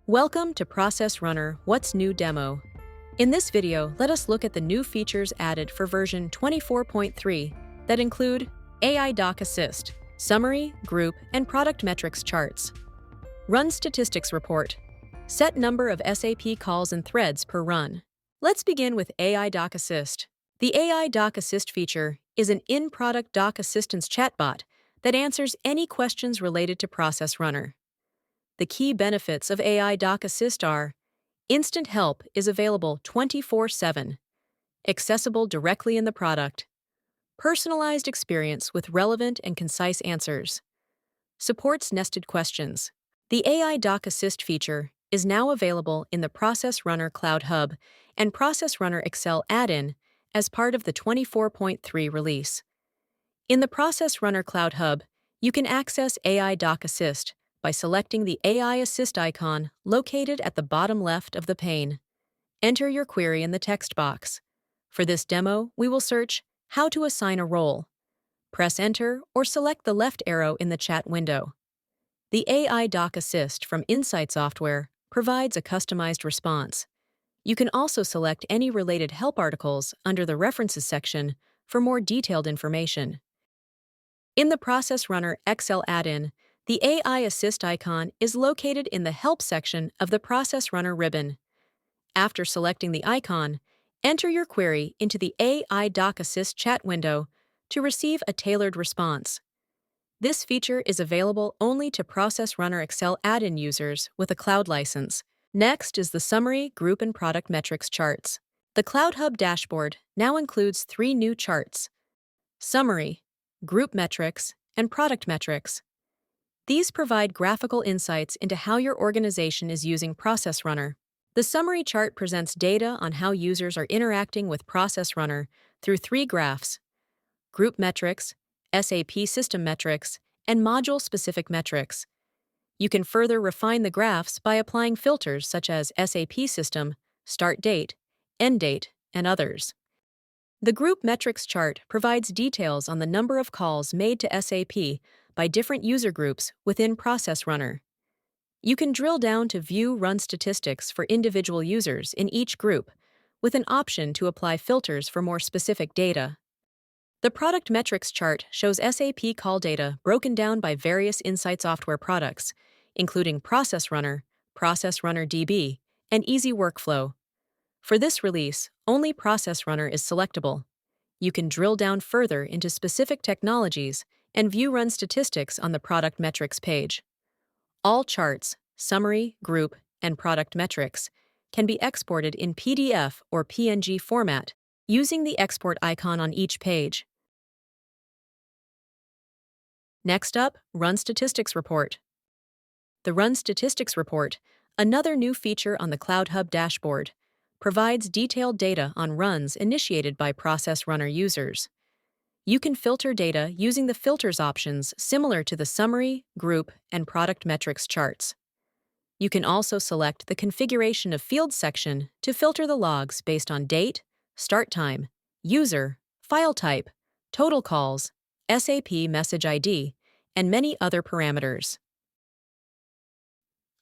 Welcome to Process Runner What's New demo. In this video, let us look at the new features added for version 24.3 that include AI Doc Assist, Summary, Group, and Product Metrics charts. Run Statistics Report. Set number of SAP calls and threads per run. Let's begin with AI Doc Assist. The AI Doc Assist feature is an in-product doc assistance chatbot that answers any questions related to Process Runner. The key benefits of AI Doc Assist are: instant help is available 24/7, accessible directly in the product, personalized experience with relevant and concise answers, supports nested questions. The AI Doc Assist feature is now available in the Process Runner Cloud Hub and Process Runner Excel add-in as part of the 24.3 release. In the Process Runner Cloud Hub, you can access AI Doc Assist by selecting the AI Assist icon located at the bottom left of the pane. Enter your query in the text box. For this demo, we will search "How to assign a role." Press Enter or select the left arrow in the chat window. The AI Doc Assist from Insight Software provides a customized response. You can also select any related help articles under the References section for more detailed information. In the Process Runner Excel add-in, the AI Assist icon is located in the Help section of the Process Runner ribbon. After selecting the icon, enter your query into the AI Doc Assist chat window to receive a tailored response. This feature is available only to Process Runner Excel add-in users with a cloud license. Next is the Summary, Group, and Product Metrics charts. The Cloud Hub dashboard now includes 3 new charts: Summary, Group Metrics, and Product Metrics. These provide graphical insights into how your organization is using Process Runner. The Summary chart presents data on how users are interacting with Process Runner through 3 graphs: Group Metrics, SAP System Metrics, and Module-Specific Metrics. You can further refine the graphs by applying filters such as SAP System, Start Date, End Date, and others. The Group Metrics chart provides details on the number of calls made to SAP by different user groups within Process Runner. You can drill down to view run statistics for individual users in each group, with an option to apply filters for more specific data. The Product Metrics chart shows SAP call data broken down by various Insight Software products, including Process Runner DB, and Easy Workflow. For this release, only Process Runner is selectable. You can drill down further into specific technologies and view run statistics on the Product Metrics page. All charts, Summary, Group, and Product Metrics can be exported in PDF or PNG format using the export icon on each page. Next up, Run Statistics Report. The Run Statistics Report, another new feature on the Cloud Hub dashboard, provides detailed data on runs initiated by Process Runner users. You can filter data using the filters options similar to the Summary, Group, and Product Metrics charts. You can also select the Configuration of Fields section to filter the logs based on date, start time, user, file type, total calls, SAP message ID, and many other parameters.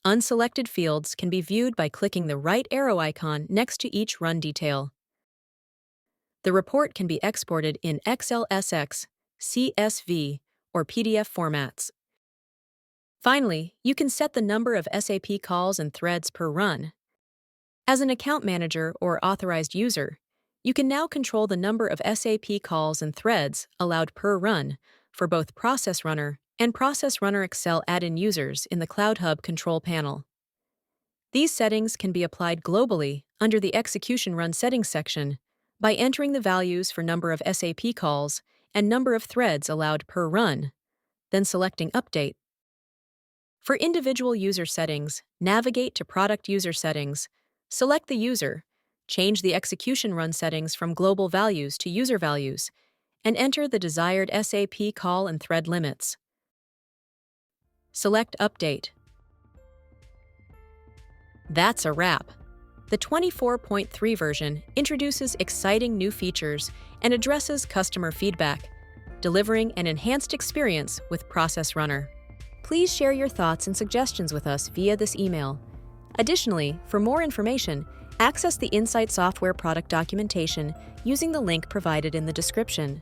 Unselected fields can be viewed by clicking the right arrow icon next to each run detail. The report can be exported in XLSX, CSV, or PDF formats. Finally, you can set the number of SAP calls and threads per run. As an account manager or authorized user, you can now control the number of SAP calls and threads allowed per run for both Process Runner and Process Runner Excel add-in users in the Cloud Hub control panel. These settings can be applied globally under the Execution Run Settings section by entering the values for number of SAP calls and number of threads allowed per run, then selecting Update. For individual user settings, navigate to Product User Settings, select the user, change the execution run settings from global values to user values, and enter the desired SAP call and thread limits. Select Update. That's a wrap. The 24.3 version introduces exciting new features and addresses customer feedback, delivering an enhanced experience with Process Runner. Please share your thoughts and suggestions with us via this email. Additionally, for more information, access the Insight software product documentation using the link provided in the description.